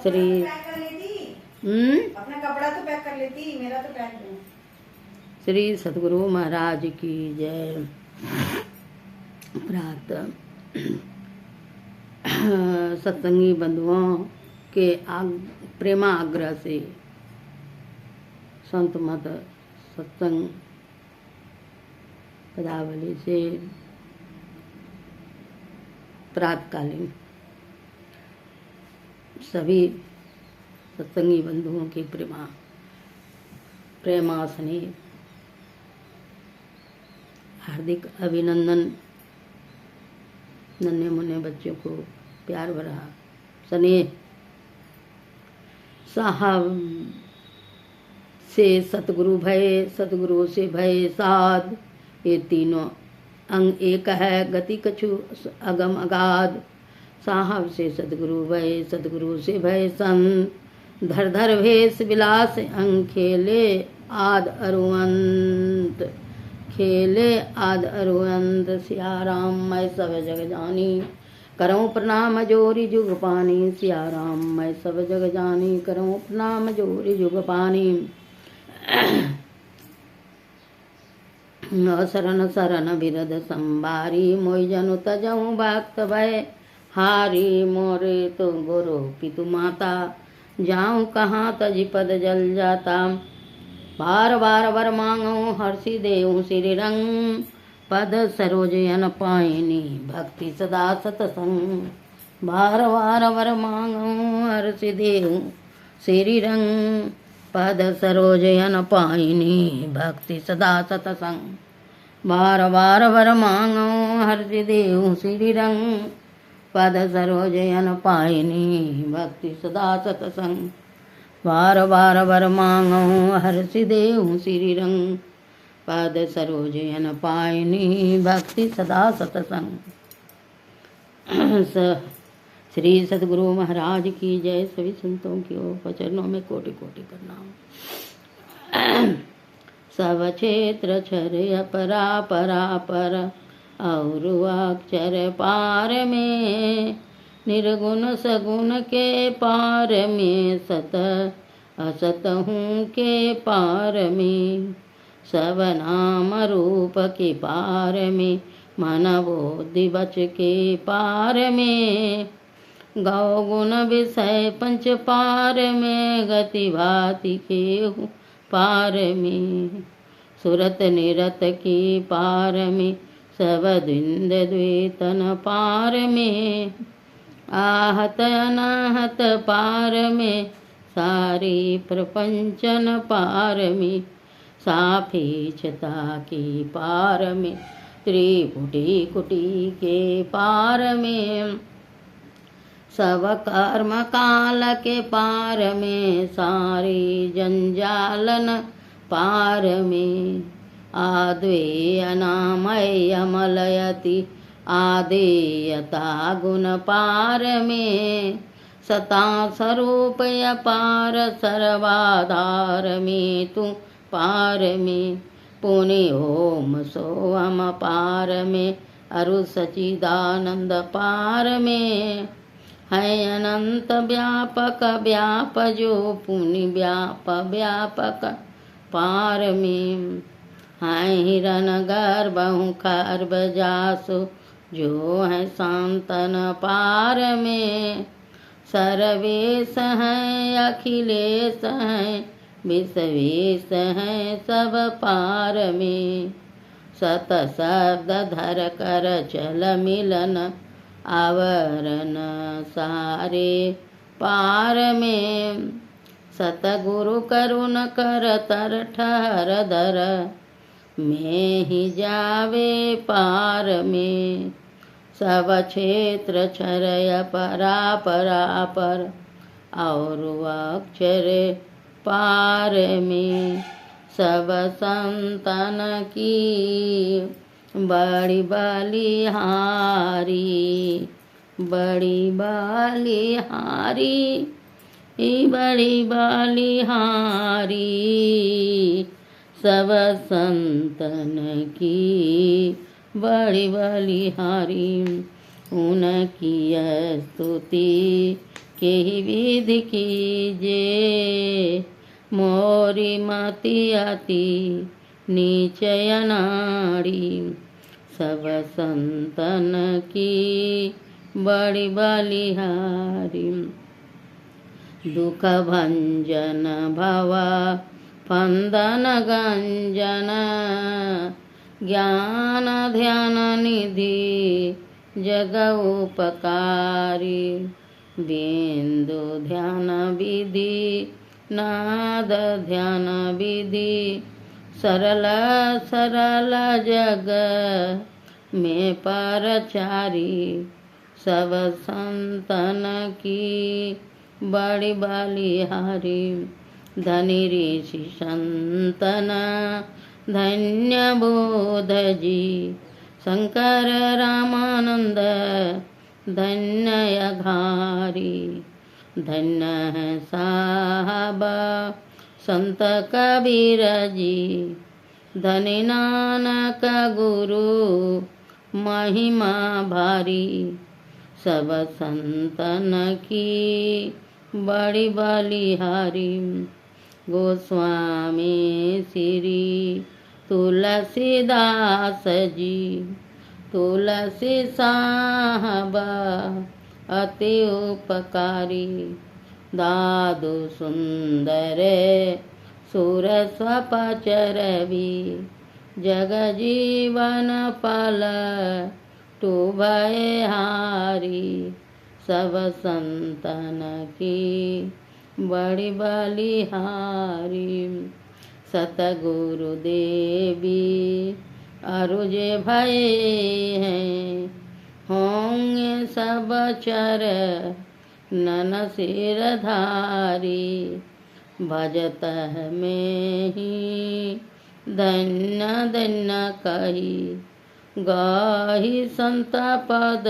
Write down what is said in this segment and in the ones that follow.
श्री अपना कपड़ा तो पैक कर लेती, मेरा तो पैक नहीं। श्री सतगुरु महाराज की जय। प्रातः सत्संगी बंधुओं के प्रेमाग्रह से संत मत सत्संग पदावली से प्रातकालीन सभी सत्संगी बंधुओं की प्रेमासनी हार्दिक अभिनंदन। नन्हे मुन्ने बच्चों को प्यार भरा स्नेह। साहब से सतगुरु भय, सतगुरु से भय साध, ये तीनों अंग एक है, गति कछु अगम अगाध। साहब से सतगुरु भय, सतगुरु से भय सन, धर धर भेष विलास अंग खेले आद अरुअंत, खेले आद अरुअंत। सिया राम मैं सब जग जानी, करऊं प्रणाम जोरी जुग पानी। सिया राम मैं सब जग जानी, करऊं प्रणाम जोरी जुग पानी। शरण शरण बिरद संबारी, मोई जनु तजऊं भक्त भय हारी। मोरे तो गुरु पितु माता, जाऊं कहाँ तज पद जल जाता। बार बार वर मांगो हर्षि देऊं श्री रंग, पद सरोज अन पाइनी भक्ति सदा सतसंग। बार बार वर मांगो हर्षि देऊं श्री रंग, पद सरोज अन पाइनी भक्ति सदा सतसंग। बार बार वर मांगो हर्षि देऊं श्री रंग, पद सरोज अन पाइनी भक्ति सदा सतसंग। बार बार वर मांगो हर्षि देऊं श्री रंग, पद सरोज अन पाइनी भक्ति सदा सतसंग। श्री सतगुरु महाराज की जय। सभी संतों की ओर चरणों में कोटि कोटि प्रणाम। सब क्षेत्र क्षर अपरा परा पर, और अक्षर पार में, निर्गुण सगुण के पार में, सत असत हूँ के पार में। सब नाम रूप के पार में, मन बुद्धि वच के पार में। गौ गुण विषय पंच पार में, गति भाति के हूँ पार में। सुरत निरत की पार में, सब द्विंद द्वैतन पार में। आहत अनाहत पार में, सारी प्रपंचन पार में। सापेक्षता की पार में, त्रिपुटी कुटी के पार में। सब कर्म काल के पार में, सारी जंजालन पार में। आद्वे अनामय अमलयति, आदेयता गुण पार में। सता स्वरूप अपार सर्वाधार में, तू पार में। पुनि ओम सोम पार में, अरु सचिदानंद पार में। है अनंत व्यापक व्याप जो, पुनि व्याप व्यापक पार में। है हिरण गर्भ खर्ब जासु, जो है शांतन पार में। सर्वेश हैं अखिलेश हैं, विश्वेश हैं सब पार में। सत शब्द धर कर चल मिलन, आवरण सारे पार में। सतगुरु करुण कर तर ठहर धर, में ही जावे पार में। सब क्षेत्र क्षरय परा परा पर, और अक्षर पार में। सब संतन की बड़ी बलिहारी, बड़ी बलिहारी, बड़ी बलिहारी। सब संतन की बड़ी बलिहारी। उनकी स्तुति केहि विधि कीजे मोरी मति अति नीचय नाड़ी। सब संतन की बड़ी बलिहारी। दुख भंजन भवा फंदन गंजन ज्ञान ध्यान निधि जग उपकारी। बिंदु ध्यान विधि नाद ध्यान विधि सरल सरल जग में परचारी। सब संतन की बड़ी बलिहारी। धनी ऋषि संतन धन्य बोध जी। शंकर रामानंद धन्य घारी। धन्य है साहब संत कबीर जी। धनी नानक गुरु महिमा भारी। सब संतन की बड़ी बलिहारी। गोस्वामी श्री तुलसीदास जी। तुलसी साहब अति उपकारी। दादु सुंदर सुर स्वपचरवि। जग जीवन पल टू भय हारी। सब संतन की बड़ी बलिहारी। सतगुरु देवी अरुजे भय हैं। होंगे सब चर नन सिरधारी। भजत में ही धन्य धन्य कही। गाही संत पद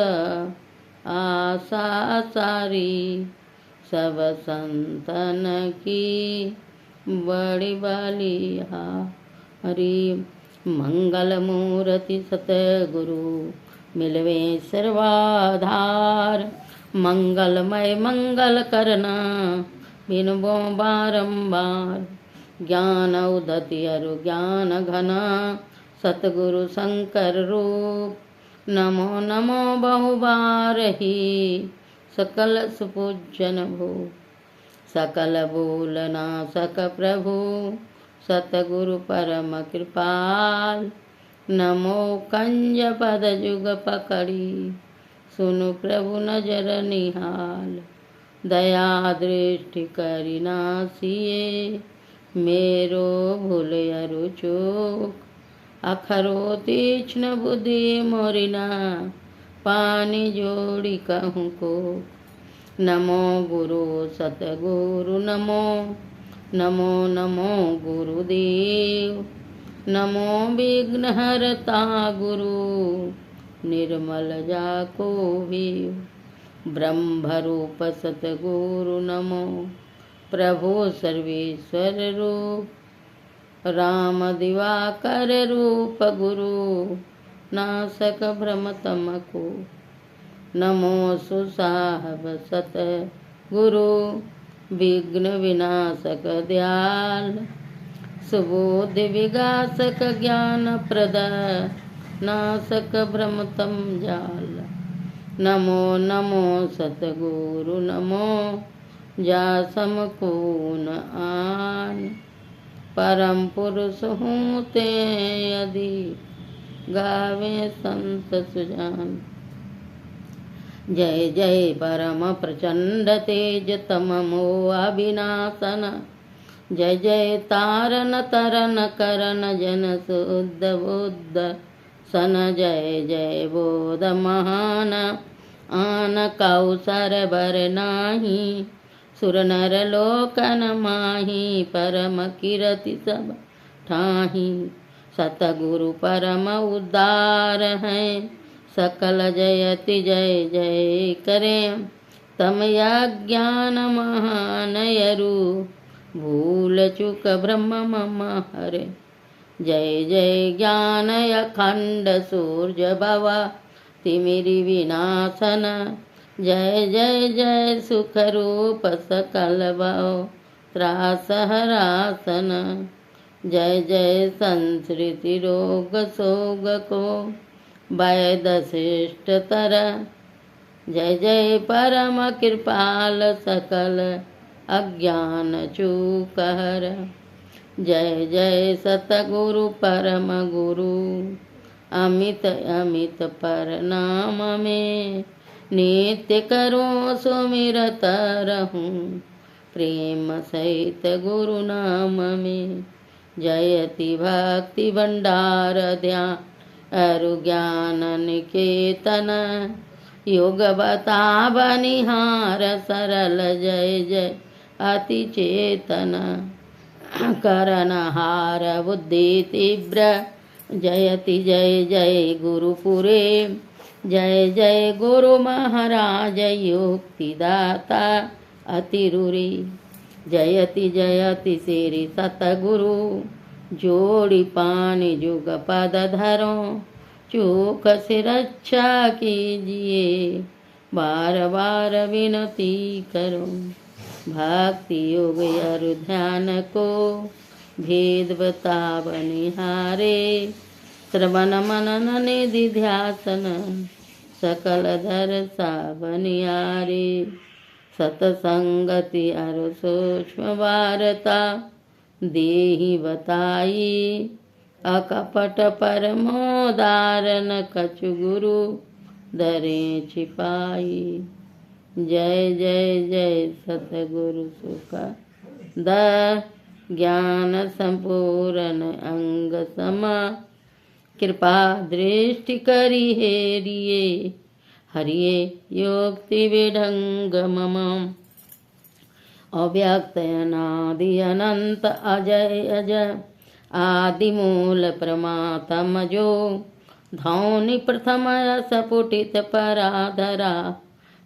आशा सारी। सब संतन की बड़ी बलिहारी। मंगल मूर्ति सतगुरु मिलवे सर्वाधार। मंगलमय मंगल करना बिनबो बारंबार। ज्ञान उदति अरु ज्ञान घना सतगुरु शंकर रूप। नमो नमो बहुबार ही सकल सुपूजन भो। सकल बोल नासक प्रभु सतगुरु परम कृपाल। नमो कंज पद जुग पकड़ी सुनु प्रभु नजर निहाल। दया दृष्टि करि नासिए मेरो भूल अरु चूक। अखरो तीक्ष्ण बुद्धि मोरिना पानी जोड़ी कहूँ को। नमो गुरु सतगुरु नमो नमो नमो गुरुदेव। नमो विघ्नहरता गुरु निर्मल जाको भी। ब्रह्मरूप सतगुरु नमो प्रभु सर्वेश्वर रूप। राम दिवाकर रूप गुरु नासक भ्रम तमको। नमो सुसाहब सत गुरु विघ्न विनाशक दयाल। सुबोधि विगासक ज्ञान प्रद नासक भ्रम तम जाल। नमो नमो सतगुरु नमो जासम को न आन। परम पुरुष हूँ ते यदि गावे संत सुजान। जय जय परम प्रचंड तेज तम मोह अविनाशन। जय जय तारन तरन करन जन शुद्ध बुद्ध सन। जय जय बोध महान आन कौसर बर नाही। सुर नर लोकन माही परम कीरति सब ठाही। सतगुरु परम उदार हैं सकल जयति जय जय करें। तम ज्ञान महानयरु भूल चुक ब्रह्म मम हरे। जय जय ज्ञान अखंड सूर्य भवा तिमिरि विनाशन। जय जय जय सुख रूप सकल भव त्रास हरासन। जय जय संसृति रोग शोग को वैद श्रेष्ठ तर। जय जय परम कृपाल सकल अज्ञान चूकहर। जय जय सतगुरु परम गुरु अमित अमित परनाम में नित्य करो सुमिरत रहूं प्रेम सहित गुरु नाम में। जयति भक्ति भंडार ध्यान अरु ज्ञान निकेतन योग बता बनिहार सरल जय जय अति चेतन। करनहार बुद्धि तीव्र जयति जय जय गुरुपुरे। जय जय गुरु महाराज युक्तिदाता अतिरुरी। जयति जयति श्री सतगुरु जोड़ी पानी जुग पद धरो। चूक से रक्षा कीजिए बार बार विनती करो। भक्ति योग अरु ध्यान को भेद बता बनिहारे। श्रवण मनन निधि ध्यासन सकल दरसा बनिहारे। सतसंगति अरु सूक्ष्म वार्ता देहि बताई। अकपट परमोदारन कछु गुरु दरे छिपाई। जय जय जय सतगुरु सुख द ज्ञान संपूर्ण अंग समा। कृपा दृष्टि करी हेरिए हरिये योक्ति विढंग मम। अव्यक्त अनादि अनंत अजय अजय आदि मूल प्रमातम जो। धौनि प्रथम असपुटित पराधरा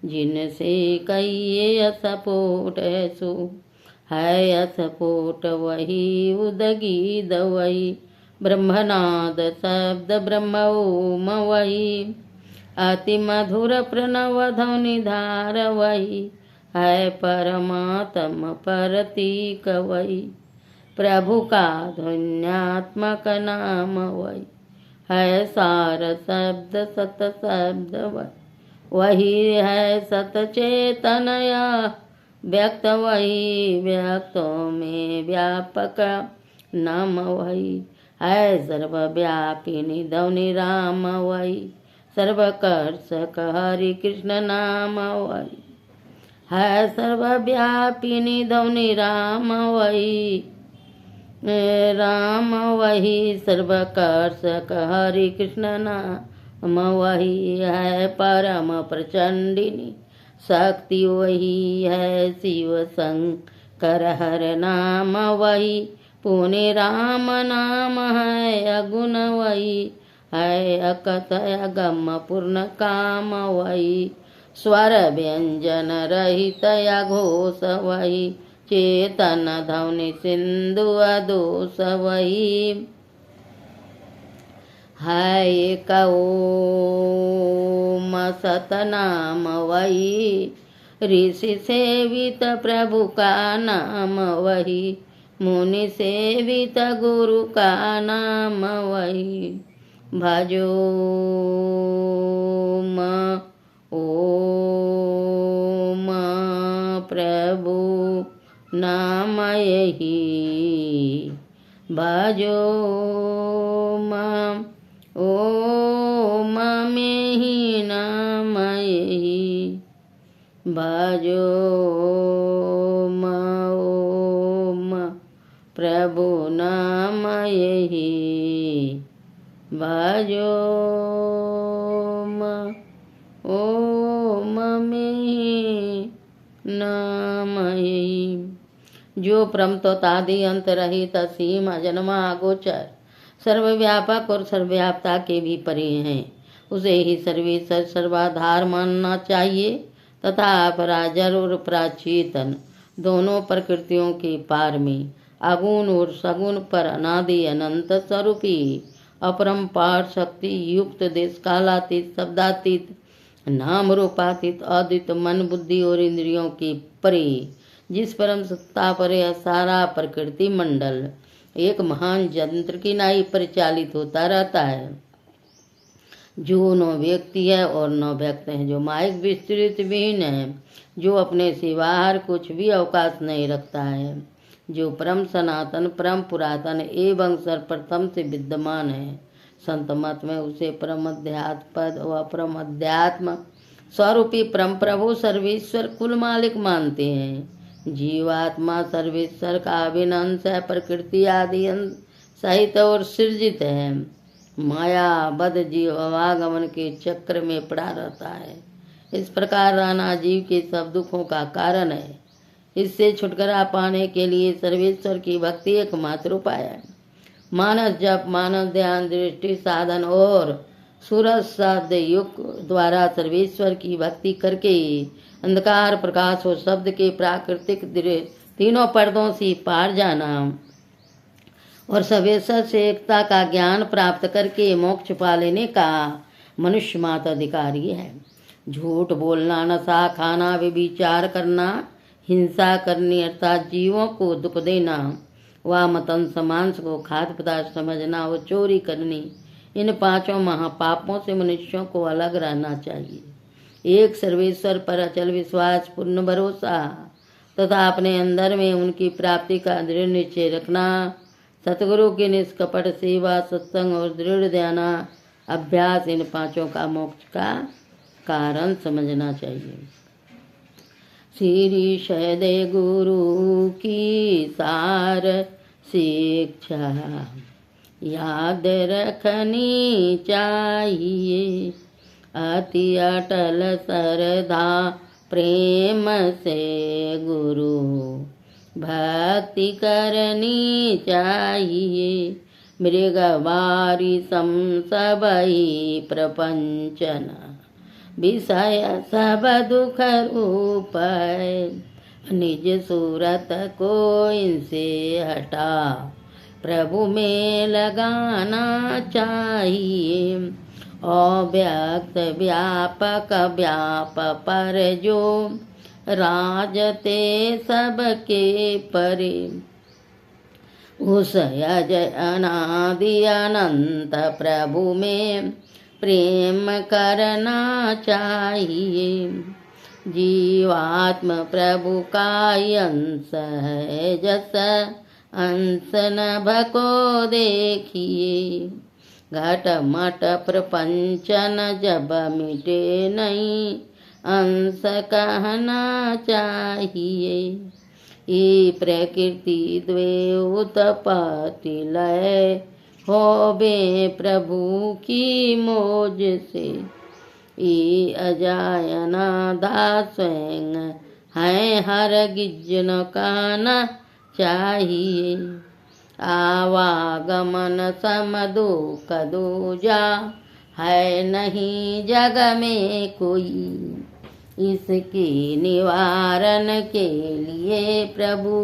जिनसे कहिए असपोट सो। है असपोट वही उदगी दवई ब्रह्मनाद शब्द ब्रह्म ओम वही। अति मधुर प्रणव ध्वनि धार वही है परमात्म परतीक वही। प्रभु का ध्वन्यात्मक नाम वही है सार शब्द सत शब्द वही है सत चेतनया व्यक्त वही व्यक्तों में व्यापक नाम वही है सर्वव्यापी निधौनि राम वही। सर्वकर्षक हरि कृष्ण नाम वही है सर्वव्यापी निधौनि राम वही। राम वही सर्वकर्षक हरि कृष्ण नाम वही है परम प्रचंडिनी शक्ति वही है शिव शंकर हर नाम वही। पुण्य राम नाम है अगुण वही है अकथ अगम पूर्ण काम वही। स्वर व्यंजन रहित घोष वही चेतन ध्वनि सिंधु अदोष वही है एक ओम सतनाम वही। ऋषि सेवित प्रभु का नाम वही मुनि सेवित गुरु का नाम वही। भजो ओम प्रभु नाम यही। भजो ओम में ही नाम यही। भजो ओम प्रभु नाम यही। भजो ओम में ही नाम यही। जो परम तत्वादि अंत रहित असीम अजन्मा अगोचर सर्वव्यापक और सर्वव्यापता के भी परे हैं उसे ही सर्वेश्वर सर्वाधार मानना चाहिए तथा अपराजर और प्राचेतन दोनों प्रकृतियों के पार में अगुण और सगुण पर अनादि अनंत स्वरूपी अपरंपार शक्ति युक्त देश कालातीत शब्दातीत नाम रूपातीत अद्वित मन बुद्धि और इंद्रियों के परे, जिस परम सत्ता पर यह सारा प्रकृति मंडल एक महान यंत्र की नाई परिचालित होता रहता है, जो न व्यक्ति है और न व्यक्त है, जो माइक विस्तृत विहीन है, जो अपने सिवार कुछ भी अवकाश नहीं रखता है, जो परम सनातन परम पुरातन एवं सर्वप्रथम से विद्यमान है। संत मत में उसे परम अध्यात्म पद व परम अध्यात्म स्वरूपी परम प्रभु सर्वेश्वर कुल मालिक मानते हैं। जीवात्मा सर्वेश्वर का अभिन्न अंश है, प्रकृति आदि अंश सहित और सृजित है। माया बद जीव आवागमन के चक्र में पड़ा रहता है। इस प्रकार रहना जीव के सब दुखों का कारण है। इससे छुटकारा पाने के लिए सर्वेश्वर की भक्ति एकमात्र उपाय है। मानस जप, मानस ध्यान, दृष्टि साधन और सूरज शब्द युग द्वारा सर्वेश्वर की भक्ति करके अंधकार प्रकाश और शब्द के प्राकृतिक तीनों पर्दों से पार जाना और सर्वेश्वर से एकता का ज्ञान प्राप्त करके मोक्ष पा लेने का मनुष्य मात्र अधिकारी है। झूठ बोलना, नशा खाना, व्यभिचार करना, हिंसा करनी अर्थात जीवों को दुख देना, वामतंस मांस को खाद्य पदार्थ समझना और चोरी करनी, इन पांचों महापापों से मनुष्यों को अलग रहना चाहिए। एक सर्वेश्वर पर अचल विश्वास, पूर्ण भरोसा तथा अपने अंदर में उनकी प्राप्ति का दृढ़ निश्चय रखना, सतगुरु की निष्कपट सेवा, सत्संग और दृढ़ ध्यान अभ्यास, इन पांचों का मोक्ष का कारण समझना चाहिए। श्री शहदे गुरु की सार शिक्षा याद रखनी चाहिए। अति अटल श्रद्धा प्रेम से गुरु भक्ति करनी चाहिए। मृगवारी सबई प्रपंचन विषय सब दुख रूप है। निज सूरत को इनसे हटा प्रभु में लगाना चाहिए। अव्यक्त व्यापक व्याप पर जो राजते सबके परे। उस अजय अनादि अनंत प्रभु में प्रेम करना चाहिए। जीवात्म प्रभु का अंश है, जस अंश नभ को देखिए। घट मट प्रपंचन जब मिटे नहीं, अंश कहना चाहिए। ये प्रकृति द्वे उत्पत्ति लय होबे प्रभु की मौज से। ये अजायना दास स्वयं है, हर गिज न कहना चाहिए। आवागमन सम दुख दूजा है नहीं जग में कोई। इसके निवारण के लिए प्रभु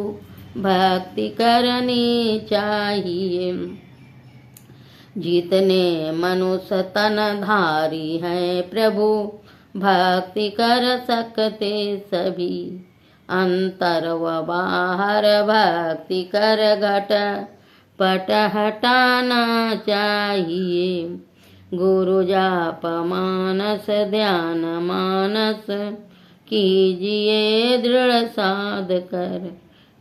भक्ति करनी चाहिए। जितने मनुष्य तनधारी हैं प्रभु भक्ति कर सकते सभी। अंतर व बाहर भक्ति कर घट पट हटाना चाहिए। गुरु जाप मानस ध्यान मानस कीजिए दृढ़ साध कर।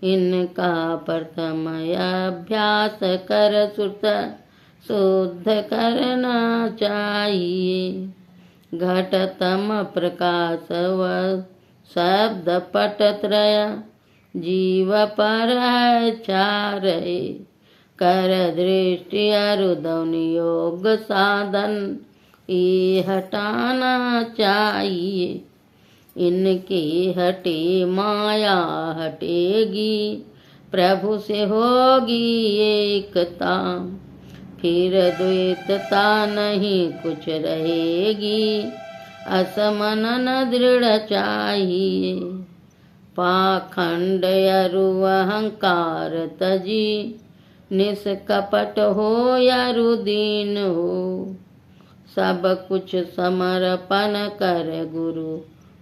इनका प्रथम अभ्यास कर सुरत शुद्ध करना चाहिए। घटतम प्रकाश व शब्द पट त्रय जीव पर है चार। कर दृष्टि अरुदन योग साधन ये हटाना चाहिए। इनके हटे माया हटेगी, प्रभु से होगी एकता। फिर द्वैतता नहीं कुछ रहेगी, असमनन दृढ़ चाहिए। पाखंड अरु अहंकार तजी, निष्कपट हो या रुदीन हो। सब कुछ समर्पण कर गुरु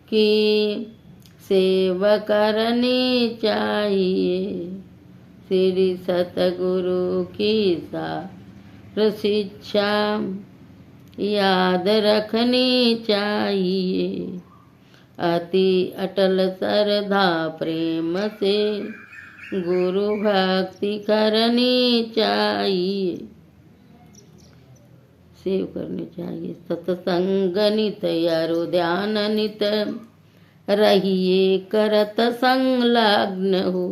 की सेवा करनी चाहिए। श्री सतगुरु की सार शिक्षा याद रखनी चाहिए। अति अटल श्रद्धा प्रेम से गुरु भक्ति करनी चाहिए। सेव करनी चाहिए। सत्संग नित यारो ध्यान नित रहिए करत संलग्न हो।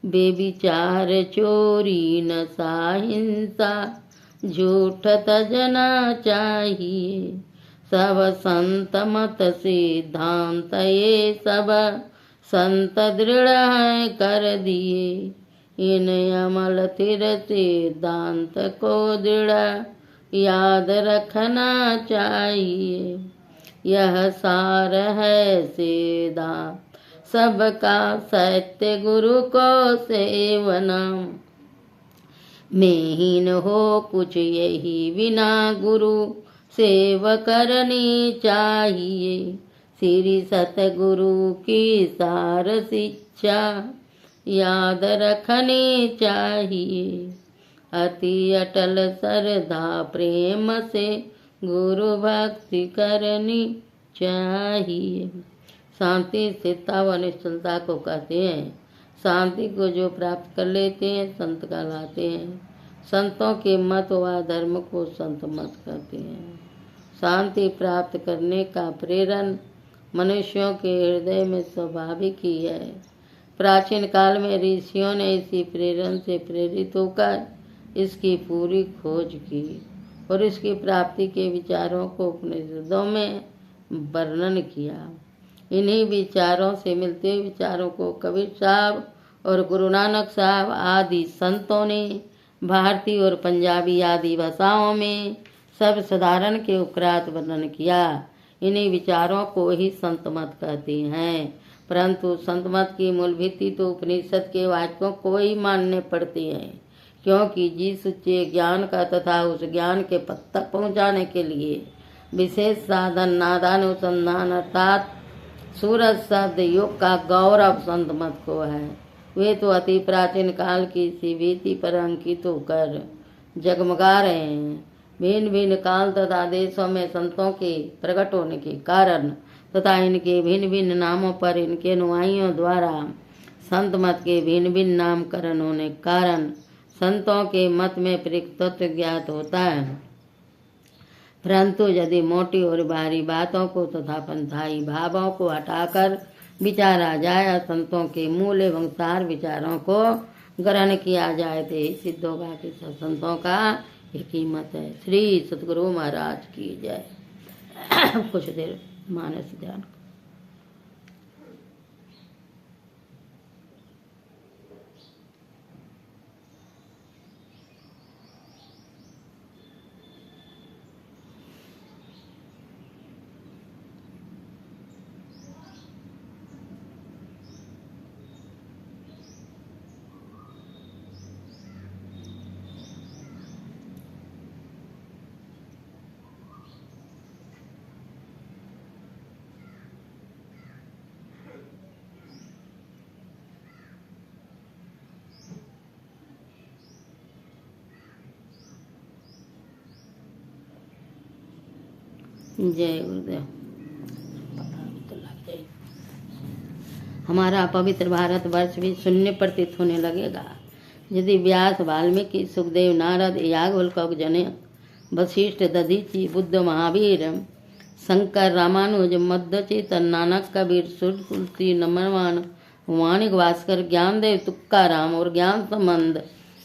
बेविचार चोरी नशा हिंसा झूठ तजना चाहिए। सब संत मत सिद्धांत ये सब संत दृढ़ है कर दिए। इन अमल स्थिर सिद्धांत को दृढ़ याद रखना चाहिए। यह सार है सिद्धांत सबका सत्य गुरु को सेवना में हीन हो कुछ यही बिना गुरु सेव करनी चाहिए। श्री सतगुरु की सार शिक्षा याद रखनी चाहिए। अति अटल श्रद्धा प्रेम से गुरु भक्ति करनी चाहिए। शांति स्थिरता व निश्चलता को कहते हैं। शांति को जो प्राप्त कर लेते हैं संत कहलाते हैं। संतों के मत व धर्म को संत मत कहते हैं। शांति प्राप्त करने का प्रेरण मनुष्यों के हृदय में स्वाभाविक ही है। प्राचीन काल में ऋषियों ने इसी प्रेरण से प्रेरित होकर इसकी पूरी खोज की और इसकी प्राप्ति के विचारों को उपनिषदों में वर्णन किया। इन्हीं विचारों से मिलते हुए विचारों को कबीर साहब और गुरु नानक साहब आदि संतों ने भारतीय और पंजाबी आदि भाषाओं में सब साधारण के उपरांत वर्णन किया। इन्हीं विचारों को ही संत मत कहते हैं। परंतु संत मत की मूल भित्ति तो उपनिषद के वाक्यों को ही मानने पड़ती है, क्योंकि जिस उच्च ज्ञान का तथा उस ज्ञान के पद तक पहुँचाने के लिए विशेष साधन नादानुसंधान अर्थात सूरज शब्द योग का गौरव संत मत को है, वे तो अति प्राचीन काल की सी वीति पर अंकित होकर जगमगा रहे हैं। भिन्न भिन्न काल तथा देशों में संतों के प्रकट होने के कारण तथा इनके भिन्न भिन्न नामों पर इनके अनुयायियों द्वारा संत मत के भिन्न भिन्न नामकरण होने के कारण संतों के मत में प्रयुक्त तत्व ज्ञात होता है। परंतु यदि मोटी और बाहरी बातों को तथा पंथाई भावों को हटाकर विचारा जाए, संतों के मूल एवं सार विचारों को ग्रहण किया जाए तो ही सिद्ध होगा कि संतों का एक ही मत है। श्री सतगुरु महाराज की जय। कुछ देर मानस ध्यान। जय गुरुदेव। हमारा पवित्र भारत वर्ष भी शून्य प्रतीत होने लगेगा यदि व्यास, वाल्मीकि, सुखदेव, नारद, याज्ञवल्क्य, जनक, वशिष्ठ, दधीचि, बुद्ध, महावीर, शंकर, रामानुज, मध्वचेतन, नानक, कबीर, सूर्य, तुलसी, नमनवान, माणिक भास्कर, ज्ञानदेव, तुक्काराम और ज्ञान संबंध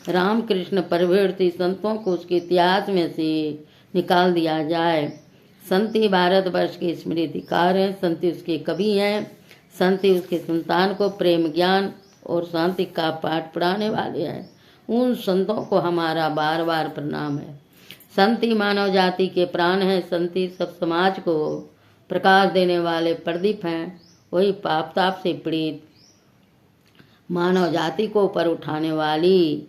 रामकृष्ण प्रभृति संतों को उसके इतिहास में से निकाल दिया जाए। संत ही भारतवर्ष के स्मृतिकार हैं, संत उसके कवि हैं, संत उसके संतान को प्रेम, ज्ञान और शांति का पाठ पढ़ाने वाले हैं। उन संतों को हमारा बार बार प्रणाम है। संत ही मानव जाति के प्राण हैं, संत ही सब समाज को प्रकाश देने वाले प्रदीप हैं। वही पाप ताप से पीड़ित मानव जाति को ऊपर उठाने वाली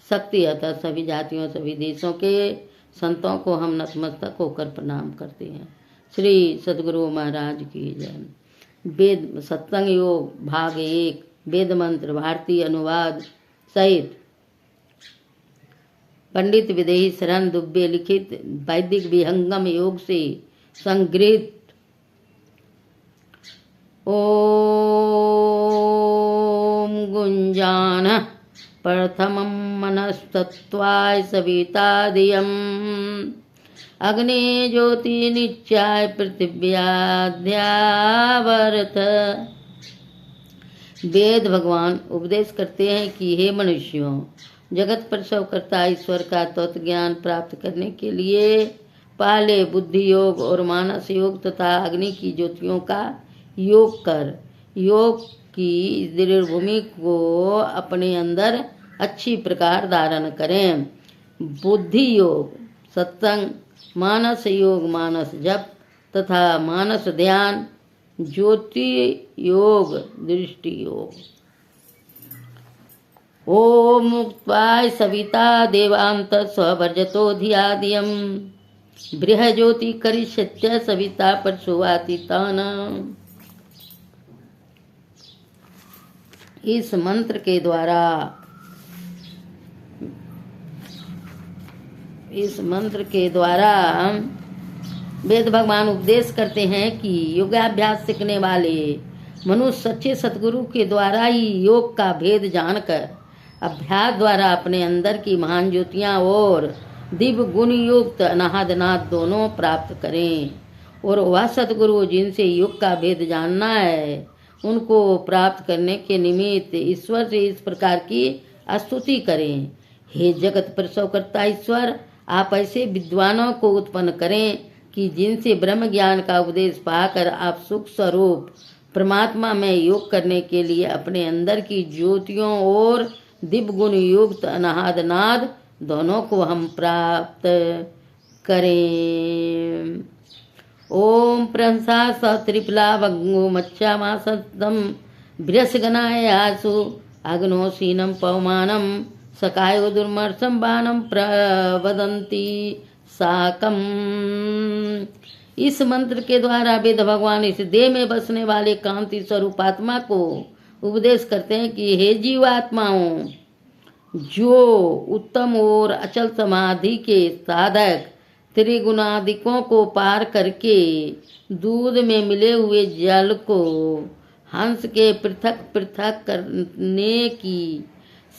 शक्ति अतः सभी जातियों, सभी देशों के संतों को हम नतमस्तक होकर प्रणाम करते हैं। श्री सद्गुरु महाराज की जय। वेद सत्संग योग भाग 1 वेद मंत्र भारतीय अनुवाद सहित पंडित विदेही शरण दुबे लिखित वैदिक विहंगम योग से संगृहित ओम गुंजान प्रथमं मनस्तत्वाय सविता धियम् अग्नि ज्योति नित्याय पृथिव्याद्यावर्त। वेद भगवान उपदेश करते हैं कि हे मनुष्यों, जगत प्रसव करता ईश्वर का तत्व ज्ञान प्राप्त करने के लिए पहले बुद्धि योग और मानस योग तथा अग्नि की ज्योतियों का योग कर योग की दृढ़ भूमि को अपने अंदर अच्छी प्रकार धारण करें। बुद्धि योग सत्संग, मानस योग मानस जप तथा मानस ध्यान, ज्योति योग दृष्टि योग। ओम मुक्त्वाय सविता देवांत स्ववर्जतो धियादियम बृहज्योति करिष्यत्य सविता परशुवातीतान। इस मंत्र के द्वारा वेद भगवान उपदेश करते हैं कि योगाभ्यास सीखने वाले मनुष्य सच्चे सतगुरु के द्वारा ही योग का भेद जानकर अभ्यास द्वारा अपने अंदर की महान ज्योतियां और दिव्य गुण युक्त अनाहद नाद दोनों प्राप्त करें। और वह सतगुरु जिनसे योग का भेद जानना है, उनको प्राप्त करने के निमित्त ईश्वर से इस प्रकार की स्तुति करें। हे जगत प्रसव करता ईश्वर, आप ऐसे विद्वानों को उत्पन्न करें कि जिनसे ब्रह्म ज्ञान का उपदेश पाकर आप सुख स्वरूप परमात्मा में योग करने के लिए अपने अंदर की ज्योतियों और दिव्य गुण युक्त अनाहद नाद दोनों को हम प्राप्त करें। ओम प्रंसा स त्रिपला वग्गो मच्छामासतम बृहस्गनाय आसु अग्नोसीनम पवमानम सकायो दुर्मर्षम बाणम प्रवदंती साकम। इस मंत्र के द्वारा वेद भगवान इस देह में बसने वाले कांति स्वरूप आत्मा को उपदेश करते हैं कि हे जीवात्माओं, जो उत्तम और अचल समाधि के साधक त्रिगुणादिकों को पार करके दूध में मिले हुए जल को हंस के पृथक पृथक करने की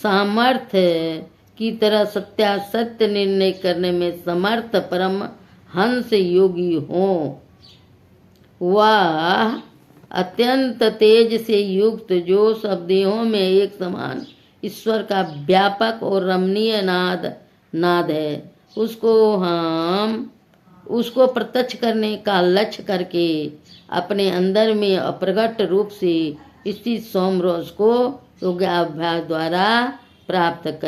सामर्थ्य की तरह सत्यासत्य निर्णय करने में समर्थ परम हंस योगी हो, वह अत्यंत तेज से युक्त जो सब देहों में एक समान ईश्वर का व्यापक और रमणीय नाद है, उसको प्रत्यक्ष करने का लक्ष्य करके अपने अंदर में अप्रगट रूप से स्थित सोमरस को योगाभ्यास द्वारा प्राप्त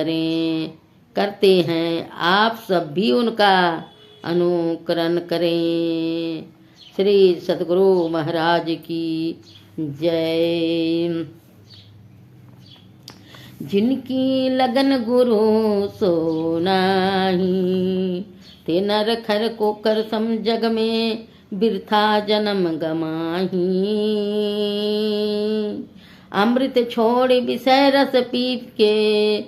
करते हैं। आप सब भी उनका अनुकरण करें। श्री सद्गुरु महाराज की जय। जिनकी लगन गुरु सो नाही, ते नर खर को कर सम जग में बिरथा जन्म गमाही। अमृत छोड़ विषय रस पीप के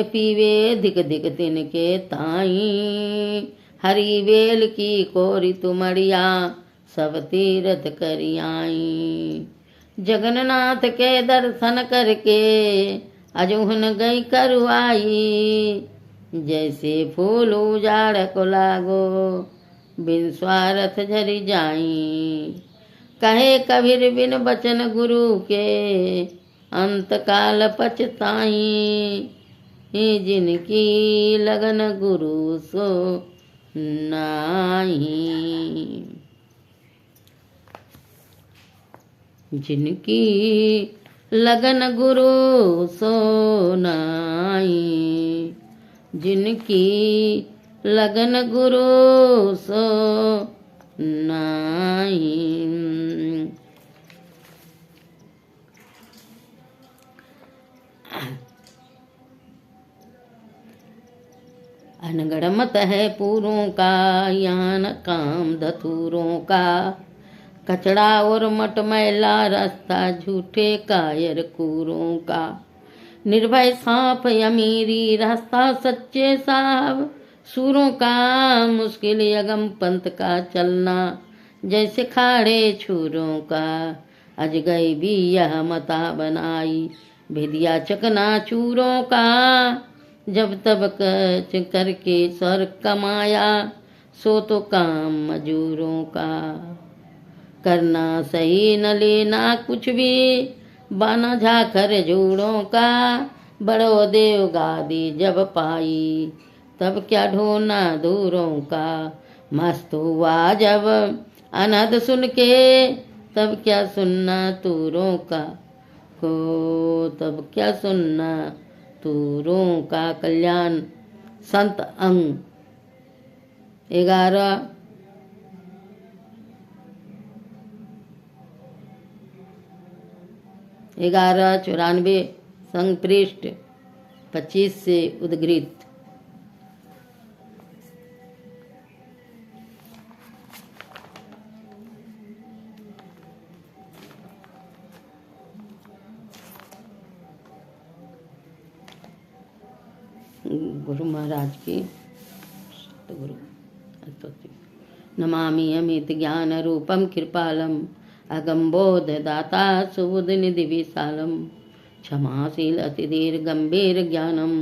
पीवे धिक धिक तिनके ताई। हरि वेल की कोरी तुमड़िया सब तीरथ करियाई। जगन्नाथ के दर्शन करके अजहुन गई करवाई। जैसे फूल उजाड़ को लागो बिन स्वार्थ झरी जाई। कहे कबीर बिन बचन गुरु के अंत काल पछताई। जिनकी लगन गुरु सो नाही। जिनकी लगन गुरु सो नाही। जिनकी लगन गुरु सो नाही। अनगढ़ मत है पूरों का, यहाँ न काम धतूरों का। कचड़ा और मट मैला रास्ता, झूठे कायर कूरों का। निर्भय सांप अमीरी रास्ता, सच्चे साहब सूरों का। मुश्किल यगम पंथ का चलना, जैसे खाड़े छूरों का। अज गई भी यह मता बनाई, भेदिया चकना चूरों का। जब तब कच करके सर कमाया, सो तो काम मजूरों का। करना सही न लेना कुछ भी, बाना झाकर जूड़ों का। बड़ो देव गादी जब पाई, तब क्या ढोना दूरों का। मस्त हुआ जब अनहद सुन के, तब क्या सुनना तूरों का। हो तब क्या सुनना तूरों का। कल्याण संत अंग 1194 संघ पृष्ठ 25 से उद्गृत। गुरु महाराज की सतगुरु स्तुति। नमामि अमित ज्ञान रूपम कृपालम, अगम्बोध दाता सुबुध निधि विशालम। क्षमाशील अतिधीर गंभीर ज्ञानम,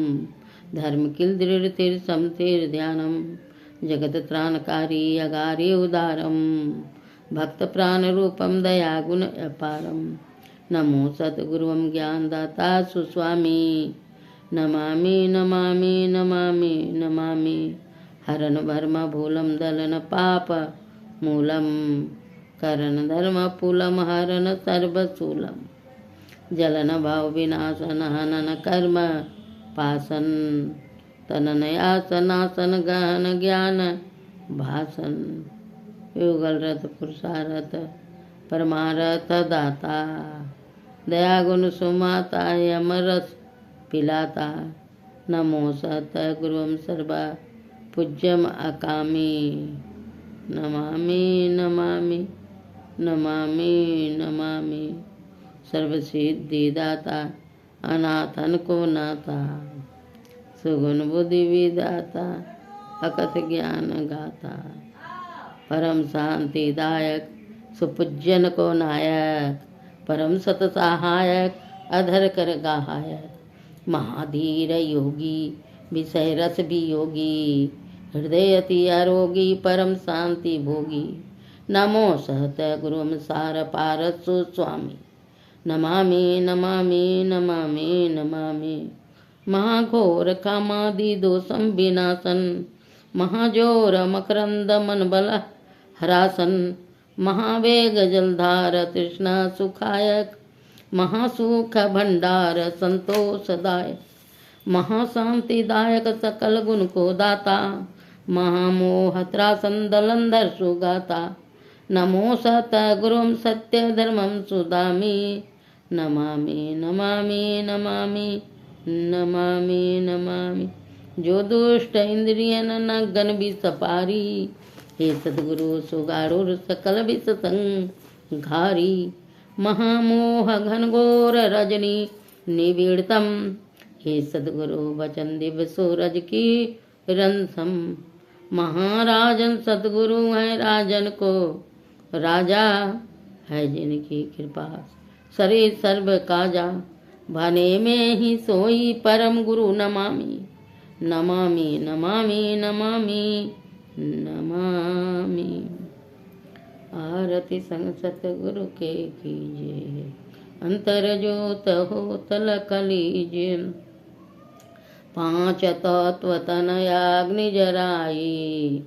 धर्म किल दृढ़ तिर समतिर ध्यानम। जगत त्राणकारी अगारी उदारम, भक्त प्राण रूपम दया गुण अपारम। नमो सद्गुरुवम ज्ञानदाता सुस्वामी, नमामि नमामि नमामि नमामि। हरन वर्म भूलम दलन पाप मूलम, करण धर्म पुलम हरन सर्वशूलम। जलन भाव विनाशन हनन कर्म पासन, तनन आसनासन गहन ज्ञान भासन। युगल रथ पुरुषारथ परमारथ दाता, दया गुण सुमाता यमरस पिलाता। नमो सतगुरुम सर्वा पूज्यम अकामी, नमामि नमामि नमामि नमामि। सर्वसिद्धिदाता अनाथन को नाता, सुगुण बुद्धि विदाता अकथ ज्ञान गाता। परम शांतिदायक सुपूज्यन को नायक, परम सत सहायक अधर कर गाहायक। महाधीर योगी विषय रस वियोगी, हृदय अति आरोगी परम शांति भोगी। नमो सहत गुरुम सार पारस सुस्वामी, नमामि नमामि नमामि नमामि। महाघोर कामादि दोषम विनाशन, महाजोर मकरंद मन बल हरासन। महावेग जलधार तृष्णा सुखायक, महासुख भंडार संतोषदायक। महाशांतिदायक सकल गुण को दाता, महामोह त्रासन दलंधर सुगाता। नमो सत गुरुम सत्य धर्मम सुदामी, नमामि नमामि नमामि नमामि नमामि। जो दुष्ट इंद्रियन न गन विष पारी, हे सद्गुरु सुगारुर सकल विष संघारी। महामोह घनघोर रजनी निबीड़तम, हे सद्गुरु वचन दिव्य सूरज की रंसम। महाराजन सद्गुरु है राजन को राजा, है जिनकी कृपा सरे सर्व काजा। भाने में ही सोई परम गुरु नमामि, नमामि नमामि नमामि नमामि। आरती संग सतगुरु के कीजिए, अंतर जोत हो तलक लीजिए। पांच तत्व तनयाग्नि जराई,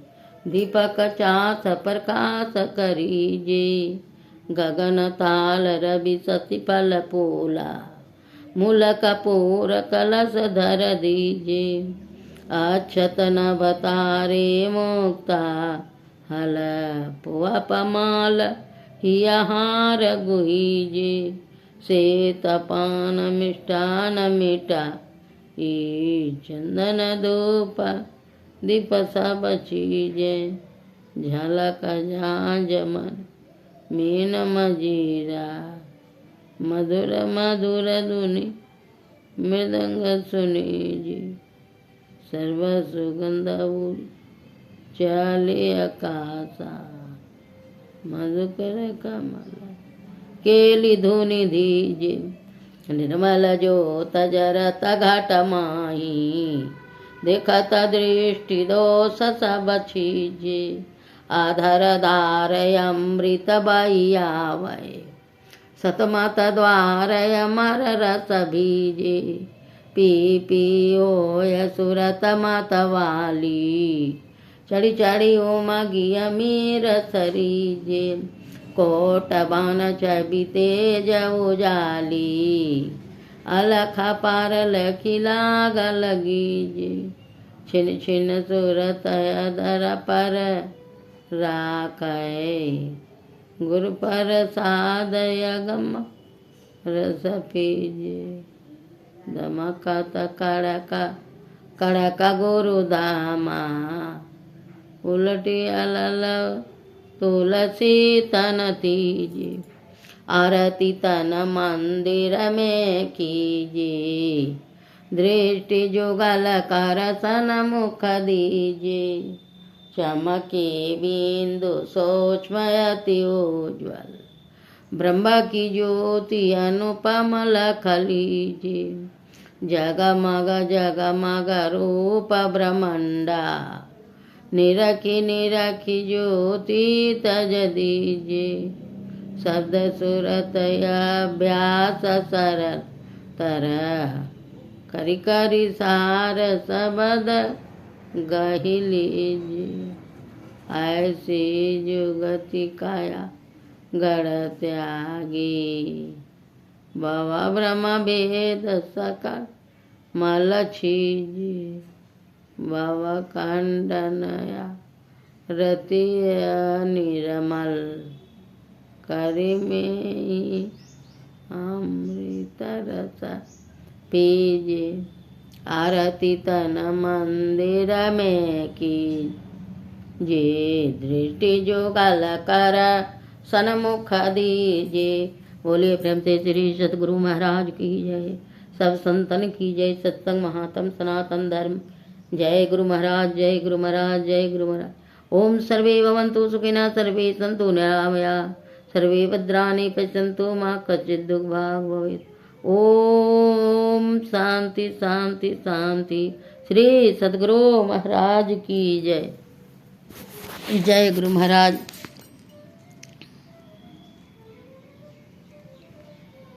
दीपक चाथ प्रकाश करीजिए। गगन ताल रवि सति फल पोला, मूल कपूर कलश धर दीजिए। अक्षत नभतारे मुक्ता, हल पुआ पमाल हियाहार गुहीजे। श्वेत पान मिष्टान मीठा, ई चंदन धूप दीप सब चीजे झलक जमन मीन मजीरा मधुर मधुर धुनि मृदंग सुनी जी सर्व सुगंध चाले आकाशा मधुकर कमल केली धुनि दीजे निर्मल ज्योत जरत घट माही देखत दृष्टि दोष सब छीजे आधर धार अमृत बहियावै सतमत द्वार अमर रस भीजे पी पियोय सुरत मत वाली चढ़ी चढ़ी ओमा गिया मीर सरीजे कोट बान चबिते उजाली अलख पार लखी लाग लगीजे छिन छिन सुरत अदर पर राखे गुरु प्रसाद यगम रस पीजे दमकत कड़क गुरु धामा उलटी अलल तुलसी तन तीजे आरती तन मंदिर में कीजे दृष्टि जुगल कर सन मुख दीजे चमके बिंदु सूक्ष्म अति उज्ज्वल ब्रह्म की ज्योति अनुपम लख लीजे जगमग रूप ब्रह्मंडा निरखी ज्योति तज दीजे शब्द सुरत अभ्यास सरल तरह करी करी सार सबद गही लीजिए ऐसी जुगति काया गढ़ त्यागी बाबा ब्रह्म भेद सकल मल छीजिए बाबा खंडनया रति निर्मल करी में अमृत रस पीजे आरती तन मंदिर में की जे दृष्टि जो गल कर सन्मुख दीजे। बोलिए प्रेम से श्री सतगुरु महाराज की जय। सब संतन की जय। सत्संग महात्म सनातन धर्म। जय गुरु महाराज, जय गुरु महाराज, जय गुरु महाराज। ओम सर्वे भवन्तु सुखिनः, सर्वे सन्तु निरामयाः, सर्वे भद्राणि पश्यन्तु मा कश्चित् दुर्भाग् भवेत्। ओम शांति शांति शांति। श्री सद्गुरु महाराज की जय। जय गुरु महाराज।